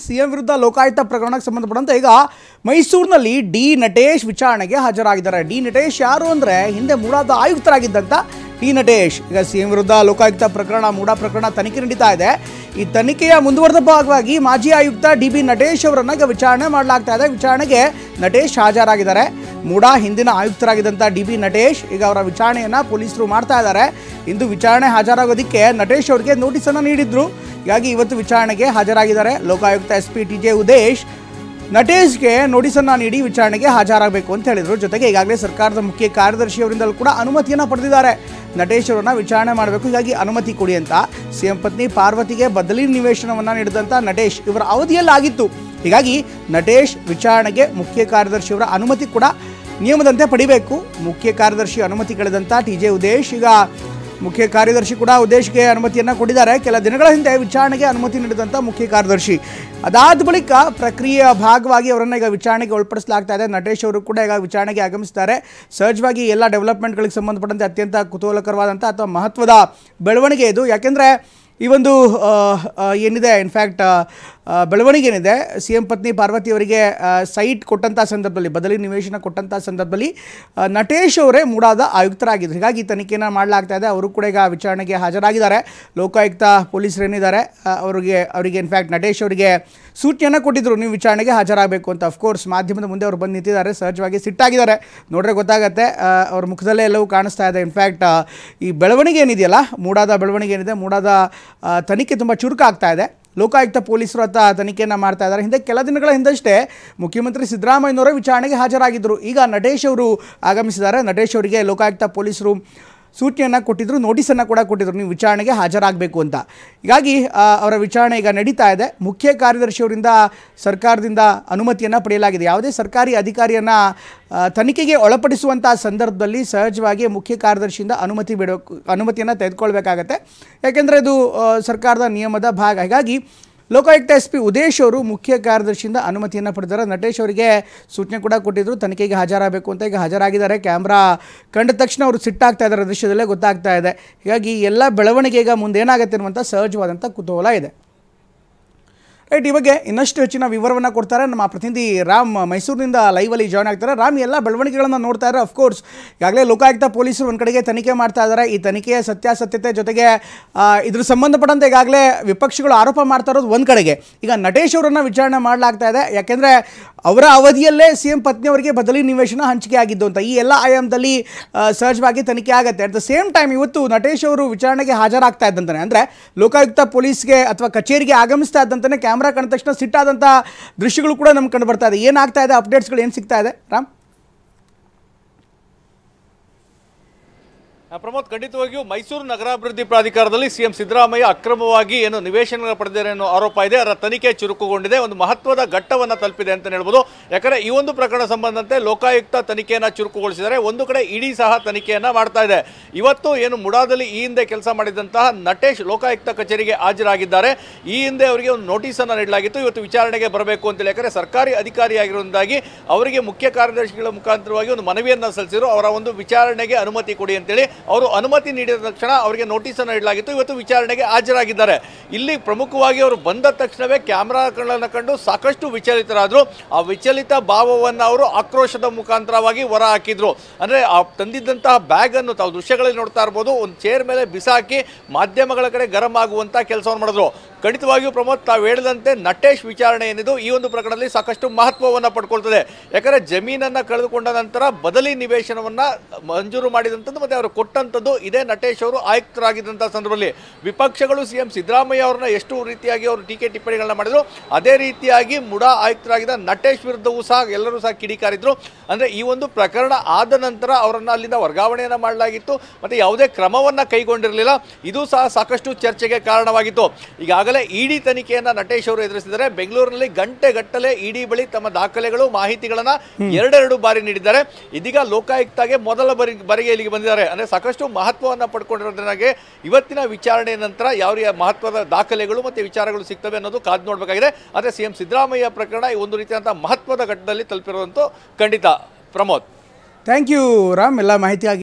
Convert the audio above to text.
CM ವಿರುದ್ಧ ಲೋಕಾಯುಕ್ತ ಪ್ರಕರಣಕ್ಕೆ ಸಂಬಂಧಪಟ್ಟಂತೆ ಈಗ ಮೈಸೂರಿನಲ್ಲಿ ಡಿ ನಟೇಶ್ ವಿಚಾರಣೆಗೆ ಹಾಜರಾಗಿದ್ದಾರೆ. ಡಿ ನಟೇಶ್ ಯಾರು ಅಂದರೆ ಹಿಂದೆ ಮೂಡಾದ ಆಯುಕ್ತರಾಗಿದ್ದಂಥ ಡಿ ನಟೇಶ್. ಈಗ ಸಿಎಂ ವಿರುದ್ಧ ಲೋಕಾಯುಕ್ತ ಪ್ರಕರಣ, ಮೂಡಾ ಪ್ರಕರಣ ತನಿಖೆ ನಡೀತಾ ಇದೆ. ಈ ತನಿಖೆಯ ಮುಂದುವರೆದ ಭಾಗವಾಗಿ ಮಾಜಿ ಆಯುಕ್ತ ಡಿ ನಟೇಶ್ ಅವರನ್ನ ಈಗ ವಿಚಾರಣೆ ಮಾಡಲಾಗ್ತಾ ಇದೆ. ವಿಚಾರಣೆಗೆ ನಟೇಶ್ ಹಾಜರಾಗಿದ್ದಾರೆ. ಮೂಡಾ ಹಿಂದಿನ ಆಯುಕ್ತರಾಗಿದ್ದಂಥ ಡಿ ನಟೇಶ್ ಈಗ ಅವರ ವಿಚಾರಣೆಯನ್ನು ಪೊಲೀಸರು ಮಾಡ್ತಾ ಇದ್ದಾರೆ. ಇಂದು ವಿಚಾರಣೆ ಹಾಜರಾಗೋದಕ್ಕೆ ನಟೇಶ್ ಅವರಿಗೆ ನೋಟಿಸನ್ನು ನೀಡಿದ್ರು. ಹೀಗಾಗಿ ಇವತ್ತು ವಿಚಾರಣೆಗೆ ಹಾಜರಾಗಿದ್ದಾರೆ. ಲೋಕಾಯುಕ್ತ SP TJ ಉದೇಶ್ ನಟೇಶ್ಗೆ ನೋಟಿಸನ್ನು ನೀಡಿ ವಿಚಾರಣೆಗೆ ಹಾಜರಾಗಬೇಕು ಅಂತ ಹೇಳಿದರು. ಜೊತೆಗೆ ಈಗಾಗಲೇ ಸರ್ಕಾರದ ಮುಖ್ಯ ಕಾರ್ಯದರ್ಶಿಯವರಿಂದಲೂ ಕೂಡ ಅನುಮತಿಯನ್ನು ಪಡೆದಿದ್ದಾರೆ. ನಟೇಶ್ ಅವರನ್ನ ವಿಚಾರಣೆ ಮಾಡಬೇಕು, ಹೀಗಾಗಿ ಅನುಮತಿ ಕೊಡಿ ಅಂತ ಸಿಎಂ ಪತ್ನಿ ಪಾರ್ವತಿಗೆ ಬದಲಿ ನಿವೇಶನವನ್ನು ನೀಡಿದಂಥ ನಟೇಶ್ ಇವರ ಅವಧಿಯಲ್ಲಿ ಆಗಿತ್ತು. ಹೀಗಾಗಿ ನಟೇಶ್ ವಿಚಾರಣೆಗೆ ಮುಖ್ಯ ಕಾರ್ಯದರ್ಶಿಯವರ ಅನುಮತಿ ಕೂಡ ನಿಯಮದಂತೆ ಪಡಿಬೇಕು. ಮುಖ್ಯ ಕಾರ್ಯದರ್ಶಿ ಅನುಮತಿ ಕೇಳಿದಂಥ TJ ಉದೇಶ್ ಈಗ ಮುಖ್ಯ ಕಾರ್ಯದರ್ಶಿ ಕೂಡ ಉದೇಶ್ಗೆ ಅನುಮತಿಯನ್ನು ಕೊಟ್ಟಿದ್ದಾರೆ. ಕೆಲ ದಿನಗಳ ಹಿಂದೆ ವಿಚಾರಣೆಗೆ ಅನುಮತಿ ನೀಡಿದಂಥ ಮುಖ್ಯ ಕಾರ್ಯದರ್ಶಿ ಅದಾದ ಬಳಿಕ ಪ್ರಕ್ರಿಯೆಯ ಭಾಗವಾಗಿ ಅವರನ್ನು ಈಗ ವಿಚಾರಣೆಗೆ ಒಳಪಡಿಸಲಾಗ್ತಾ ಇದೆ. ನಟೇಶ್ ಅವರು ಕೂಡ ಈಗ ವಿಚಾರಣೆಗೆ ಆಗಮಿಸ್ತಾರೆ. ಸಹಜವಾಗಿ ಎಲ್ಲ ಡೆವಲಪ್ಮೆಂಟ್ಗಳಿಗೆ ಸಂಬಂಧಪಟ್ಟಂತೆ ಅತ್ಯಂತ ಕುತೂಹಲಕರವಾದಂಥ ಅಥವಾ ಮಹತ್ವದ ಬೆಳವಣಿಗೆ ಇದು. ಯಾಕೆಂದರೆ ಈ ಒಂದು ಏನಿದೆ ಇನ್ಫ್ಯಾಕ್ಟ್ ಬೆಳವಣಿಗೆ ಏನಿದೆ, CM ಪತ್ನಿ ಪಾರ್ವತಿಯವರಿಗೆ ಸೈಟ್ ಕೊಟ್ಟಂಥ ಸಂದರ್ಭದಲ್ಲಿ, ಬದಲಿ ನಿವೇಶನ ಕೊಟ್ಟಂಥ ಸಂದರ್ಭದಲ್ಲಿ ನಟೇಶ್ ಅವರೇ ಮೂಡಾದ ಆಯುಕ್ತರಾಗಿದ್ದರು. ಹೀಗಾಗಿ ತನಿಖೆಯನ್ನು ಮಾಡಲಾಗ್ತಾ ಇದೆ. ಅವರು ಕೂಡ ಈಗ ವಿಚಾರಣೆಗೆ ಹಾಜರಾಗಿದ್ದಾರೆ. ಲೋಕಾಯುಕ್ತ ಪೊಲೀಸರು ಏನಿದ್ದಾರೆ ಅವರಿಗೆ ಇನ್ಫ್ಯಾಕ್ಟ್ ನಟೇಶ್ ಅವರಿಗೆ ಸೂಚನೆಯನ್ನು ಕೊಟ್ಟಿದ್ದರು, ನೀವು ವಿಚಾರಣೆಗೆ ಹಾಜರಾಗಬೇಕು ಅಂತ. ಅಫ್ಕೋರ್ಸ್ ಮಾಧ್ಯಮದ ಮುಂದೆ ಅವರು ಬಂದು ನಿಂತಿದ್ದಾರೆ. ಸಹಜವಾಗಿ ಸಿಟ್ಟಾಗಿದ್ದಾರೆ. ನೋಡ್ರೆ ಗೊತ್ತಾಗತ್ತೆ, ಅವ್ರ ಮುಖದಲ್ಲೇ ಎಲ್ಲವೂ ಕಾಣಿಸ್ತಾ ಇದೆ. ಇನ್ಫ್ಯಾಕ್ಟ್ ಈ ಬೆಳವಣಿಗೆ ಏನಿದೆಯಲ್ಲ, ಮೂಡಾದ ಬೆಳವಣಿಗೆ ಏನಿದೆ, ಮೂಡಾದ ತನಿಖೆ ತುಂಬ ಚುರುಕಾಗ್ತಾ ಇದೆ. ಲೋಕಾಯುಕ್ತ ಪೊಲೀಸರು ತನಿಖೆಯನ್ನು ಮಾಡ್ತಾ ಇದ್ದಾರೆ. ಹಿಂದೆ ಕೆಲ ದಿನಗಳ ಹಿಂದಷ್ಟೇ ಮುಖ್ಯಮಂತ್ರಿ ಸಿದ್ದರಾಮಯ್ಯನವರೇ ವಿಚಾರಣೆಗೆ ಹಾಜರಾಗಿದ್ದರು. ಈಗ ನಟೇಶ್ ಅವರು ಆಗಮಿಸಿದ್ದಾರೆ. ನಟೇಶ್ ಅವರಿಗೆ ಲೋಕಾಯುಕ್ತ ಪೊಲೀಸರು ಸೂಚನೆಯನ್ನು ಕೊಟ್ಟಿದ್ದರು, ನೋಟಿಸನ್ನು ಕೂಡ ಕೊಟ್ಟಿದ್ದರು, ನೀವು ವಿಚಾರಣೆಗೆ ಹಾಜರಾಗಬೇಕು ಅಂತ. ಹೀಗಾಗಿ ಅವರ ವಿಚಾರಣೆ ಈಗ ನಡೀತಾ ಇದೆ. ಮುಖ್ಯ ಕಾರ್ಯದರ್ಶಿಯವರಿಂದ ಸರ್ಕಾರದಿಂದ ಅನುಮತಿಯನ್ನು ಪಡೆಯಲಾಗಿದೆ. ಯಾವುದೇ ಸರ್ಕಾರಿ ಅಧಿಕಾರಿಯನ್ನು ತನಿಖೆಗೆ ಒಳಪಡಿಸುವಂಥ ಸಂದರ್ಭದಲ್ಲಿ ಸಹಜವಾಗಿ ಮುಖ್ಯ ಕಾರ್ಯದರ್ಶಿಯಿಂದ ಅನುಮತಿಯನ್ನು ತೆಗೆದುಕೊಳ್ಬೇಕಾಗತ್ತೆ. ಯಾಕೆಂದರೆ ಇದು ಸರ್ಕಾರದ ನಿಯಮದ ಭಾಗ. ಹೀಗಾಗಿ ಲೋಕಾಯುಕ್ತ SP ಉದೇಶ್ ಅವರು ಮುಖ್ಯ ಕಾರ್ಯದರ್ಶಿಯಿಂದ ಅನುಮತಿಯನ್ನು ಪಡೆದಿದ್ದಾರೆ. ನಟೇಶ್ ಅವರಿಗೆ ಸೂಚನೆ ಕೂಡ ಕೊಟ್ಟಿದ್ದರು, ತನಿಖೆಗೆ ಹಾಜರಾಗಬೇಕು ಅಂತ. ಈಗ ಹಾಜರಾಗಿದ್ದಾರೆ. ಕ್ಯಾಮ್ರಾ ಕಂಡ ತಕ್ಷಣ ಅವರು ಸಿಟ್ಟಾಗ್ತಾ ಇದ್ದಾರೆ, ದೃಶ್ಯದಲ್ಲೇ ಗೊತ್ತಾಗ್ತಾ ಇದೆ. ಹೀಗಾಗಿ ಎಲ್ಲ ಬೆಳವಣಿಗೆ ಈಗ ಮುಂದೇನಾಗುತ್ತೆ ಅನ್ನುವಂಥ ಸಹಜವಾದಂಥ ಕುತೂಹಲ ಇದೆ. ರೈಟ್, ಈ ಬಗ್ಗೆ ಇನ್ನಷ್ಟು ಹೆಚ್ಚಿನ ವಿವರವನ್ನು ಕೊಡ್ತಾರೆ ನಮ್ಮ ಪ್ರತಿನಿಧಿ ರಾಮ್ ಮೈಸೂರಿನಿಂದ ಲೈವಲ್ಲಿ ಜಾಯ್ನ್ ಆಗ್ತಾರೆ. ರಾಮ್, ಎಲ್ಲ ಬೆಳವಣಿಗೆಗಳನ್ನು ನೋಡ್ತಾ ಇದ್ದಾರೆ. ಅಫ್ಕೋರ್ಸ್ ಈಗಾಗಲೇ ಲೋಕಾಯುಕ್ತ ಪೊಲೀಸರು ಒಂದು ಕಡೆಗೆ ತನಿಖೆ ಮಾಡ್ತಾ ಇದ್ದಾರೆ. ಈ ತನಿಖೆಯ ಸತ್ಯಾಸತ್ಯತೆ ಜೊತೆಗೆ ಇದ್ರ ಸಂಬಂಧಪಟ್ಟಂತೆ ಈಗಾಗಲೇ ವಿಪಕ್ಷಗಳು ಆರೋಪ ಮಾಡ್ತಾ ಇರೋದು ಒಂದು ಕಡೆಗೆ. ಈಗ ನಟೇಶ್ ಅವರನ್ನು ವಿಚಾರಣೆ ಮಾಡಲಾಗ್ತಾ ಇದೆ. ಯಾಕೆಂದರೆ ಅವರ ಅವಧಿಯಲ್ಲೇ CM ಪತ್ನಿಯವರಿಗೆ ಬದಲಿ ನಿವೇಶನ ಹಂಚಿಕೆ ಆಗಿದ್ದು ಅಂತ. ಈ ಎಲ್ಲ ಆಯಾಮದಲ್ಲಿ ಸಹಜವಾಗಿ ತನಿಖೆ ಆಗುತ್ತೆ. ಅಟ್ ದ ಸೇಮ್ ಟೈಮ್ ಇವತ್ತು ನಟೇಶ್ ಅವರು ವಿಚಾರಣೆಗೆ ಹಾಜರಾಗ್ತಾ ಇದ್ದಂತಾನೆ, ಅಂದರೆ ಲೋಕಾಯುಕ್ತ ಪೊಲೀಸ್ಗೆ ಅಥವಾ ಕಚೇರಿಗೆ ಆಗಮಿಸ್ತಾ ಇದ್ದಂತಾನೆ ಕ್ಯಾಮ್ರಾ ಕಂಡ ತಕ್ಷಣ ಸಿಟ್ಟಾದಂಥ ದೃಶ್ಯಗಳು ಕೂಡ ನಮ್ಗೆ ಕಂಡು ಬರ್ತಾ ಇದೆ. ಏನಾಗ್ತಾ ಇದೆ, ಅಪ್ಡೇಟ್ಸ್ಗಳು ಏನು ಸಿಗ್ತಾ ಇದೆ ರಾಮ್? ಪ್ರಮೋದ್, ಖಂಡಿತವಾಗಿಯೂ ಮೈಸೂರು ನಗರಾಭಿವೃದ್ಧಿ ಪ್ರಾಧಿಕಾರದಲ್ಲಿ CM ಸಿದ್ದರಾಮಯ್ಯ ಅಕ್ರಮವಾಗಿ ಏನು ನಿವೇಶನ ಪಡೆದಿದ್ದಾರೆ ಅನ್ನೋ ಆರೋಪ ಇದೆ. ಅದರ ತನಿಖೆ ಚುರುಕುಗೊಂಡಿದೆ. ಒಂದು ಮಹತ್ವದ ಘಟ್ಟವನ್ನು ತಲುಪಿದೆ ಅಂತ ಹೇಳ್ಬೋದು. ಯಾಕಂದರೆ ಈ ಒಂದು ಪ್ರಕರಣ ಸಂಬಂಧಂತೆ ಲೋಕಾಯುಕ್ತ ತನಿಖೆಯನ್ನು ಚುರುಕುಗೊಳಿಸಿದ್ದಾರೆ. ಒಂದು ಕಡೆ ಇಡಿ ಸಹ ತನಿಖೆಯನ್ನು ಮಾಡ್ತಾ ಇದೆ. ಇವತ್ತು ಏನು ಮುಡಾದಲ್ಲಿ ಈ ಹಿಂದೆ ಕೆಲಸ ಮಾಡಿದಂತಹ ನಟೇಶ್ ಲೋಕಾಯುಕ್ತ ಕಚೇರಿಗೆ ಹಾಜರಾಗಿದ್ದಾರೆ. ಈ ಹಿಂದೆ ಅವರಿಗೆ ಒಂದು ನೋಟಿಸನ್ನು ನೀಡಲಾಗಿತ್ತು, ಇವತ್ತು ವಿಚಾರಣೆಗೆ ಬರಬೇಕು ಅಂತೇಳಿ. ಯಾಕಂದರೆ ಸರ್ಕಾರಿ ಅಧಿಕಾರಿಯಾಗಿರೋದಾಗಿ ಅವರಿಗೆ ಮುಖ್ಯ ಕಾರ್ಯದರ್ಶಿಗಳ ಮುಖಾಂತರವಾಗಿ ಒಂದು ಮನವಿಯನ್ನು ಸಲ್ಲಿಸಿದ್ರು. ಅವರ ಒಂದು ವಿಚಾರಣೆಗೆ ಅನುಮತಿ ಕೊಡಿ ಅಂತೇಳಿ ಅವರು ಅನುಮತಿ ನೀಡಿದ ತಕ್ಷಣ ಅವರಿಗೆ ನೋಟಿಸನ್ನು ನೀಡಲಾಗಿತ್ತು. ಇವತ್ತು ವಿಚಾರಣೆಗೆ ಹಾಜರಾಗಿದ್ದಾರೆ. ಇಲ್ಲಿ ಪ್ರಮುಖವಾಗಿ ಅವರು ಬಂದ ತಕ್ಷಣವೇ ಕ್ಯಾಮ್ರಾಗಳನ್ನು ಕಂಡು ಸಾಕಷ್ಟು ವಿಚಲಿತರಾದರು. ಆ ವಿಚಲಿತ ಭಾವವನ್ನು ಅವರು ಆಕ್ರೋಶದ ಮುಖಾಂತರವಾಗಿ ಹೊರ ಹಾಕಿದ್ರು. ಅಂದರೆ ಆ ತಂದಿದ್ದಂತಹ ಬ್ಯಾಗ್ ಅನ್ನು ತಾವು ದೃಶ್ಯಗಳಲ್ಲಿ ನೋಡ್ತಾ ಇರ್ಬೋದು, ಒಂದು ಚೇರ್ ಮೇಲೆ ಬಿಸಾಕಿ ಮಾಧ್ಯಮಗಳ ಕಡೆ ಗರಂ ಆಗುವಂಥ ಕೆಲಸವನ್ನು ಮಾಡಿದ್ರು. ಖಂಡಿತವಾಗಿಯೂ ಪ್ರಮೋದ್, ತಾವು ಹೇಳಿದಂತೆ ನಟೇಶ್ ವಿಚಾರಣೆ ಏನಿದು ಈ ಒಂದು ಪ್ರಕರಣದಲ್ಲಿ ಸಾಕಷ್ಟು ಮಹತ್ವವನ್ನು ಪಡ್ಕೊಳ್ತದೆ. ಯಾಕಂದರೆ ಜಮೀನನ್ನು ಕಳೆದುಕೊಂಡ ನಂತರ ಬದಲಿ ನಿವೇಶನವನ್ನು ಮಂಜೂರು ಮಾಡಿದಂಥದ್ದು ಮತ್ತು ಅವರು ಕೊಟ್ಟಂಥದ್ದು ಇದೇ ನಟೇಶ್ ಅವರು ಆಯುಕ್ತರಾಗಿದ್ದಂಥ ಸಂದರ್ಭದಲ್ಲಿ ವಿಪಕ್ಷಗಳು CM ಸಿದ್ದರಾಮಯ್ಯ ಅವ್ರನ್ನ ಎಷ್ಟು ರೀತಿಯಾಗಿ ಅವರು ಟೀಕೆ ಟಿಪ್ಪಣಿಗಳನ್ನ ಮಾಡಿದ್ರು, ಅದೇ ರೀತಿಯಾಗಿ ಮುಡಾ ಆಯುಕ್ತರಾಗಿದ್ದ ನಟೇಶ್ ವಿರುದ್ಧವೂ ಸಹ ಎಲ್ಲರೂ ಸಹ ಕಿಡಿಕಾರಿದ್ರು. ಅಂದರೆ ಈ ಒಂದು ಪ್ರಕರಣ ಆದ ನಂತರ ಅವರನ್ನು ಅಲ್ಲಿಂದ ವರ್ಗಾವಣೆಯನ್ನು ಮಾಡಲಾಗಿತ್ತು ಮತ್ತು ಯಾವುದೇ ಕ್ರಮವನ್ನು ಕೈಗೊಂಡಿರಲಿಲ್ಲ. ಇದು ಸಹ ಸಾಕಷ್ಟು ಚರ್ಚೆಗೆ ಕಾರಣವಾಗಿತ್ತು. ಈಗಾಗಲೇ ಇಡಿ ತನಿಖೆಯನ್ನ ನಟೇಶ್ ಅವರು ಎದುರಿಸಿದ್ದಾರೆ. ಬೆಂಗಳೂರಿನಲ್ಲಿ ಗಂಟೆಗಟ್ಟಲೆ ಇಡಿ ಬಳಿ ತಮ್ಮ ದಾಖಲೆಗಳು, ಮಾಹಿತಿಗಳನ್ನ ಎರಡೆರಡು ಬಾರಿ ನೀಡಿದ್ದಾರೆ. ಇದೀಗ ಲೋಕಾಯುಕ್ತಗೆ ಮೊದಲ ಬಾರಿಗೆ ಇಲ್ಲಿಗೆ ಬಂದಿದ್ದಾರೆ. ಅಂದರೆ ಸಾಕಷ್ಟು ಮಹತ್ವವನ್ನು ಪಡ್ಕೊಂಡಿರೋದ್ರಾಗೆ ಇವತ್ತಿನ ವಿಚಾರಣೆ ನಂತರ ಯಾವ ಮಹತ್ವದ ದಾಖಲೆಗಳು ಮತ್ತು ವಿಚಾರಗಳು ಸಿಗ್ತವೆ ಅನ್ನೋದು ಕಾದು ನೋಡಬೇಕಾಗಿದೆ. ಆದರೆ CM ಸಿದ್ದರಾಮಯ್ಯ ಪ್ರಕರಣ ಒಂದು ರೀತಿಯಾದಂಥ ಮಹತ್ವದ ಘಟ್ಟದಲ್ಲಿ ತಲುಪಿರುವಂತೂ ಖಂಡಿತ. ಪ್ರಮೋದ್, ಥ್ಯಾಂಕ್ ಯು ರಾಮ್, ಎಲ್ಲ ಮಾಹಿತಿಯಾಗಿ.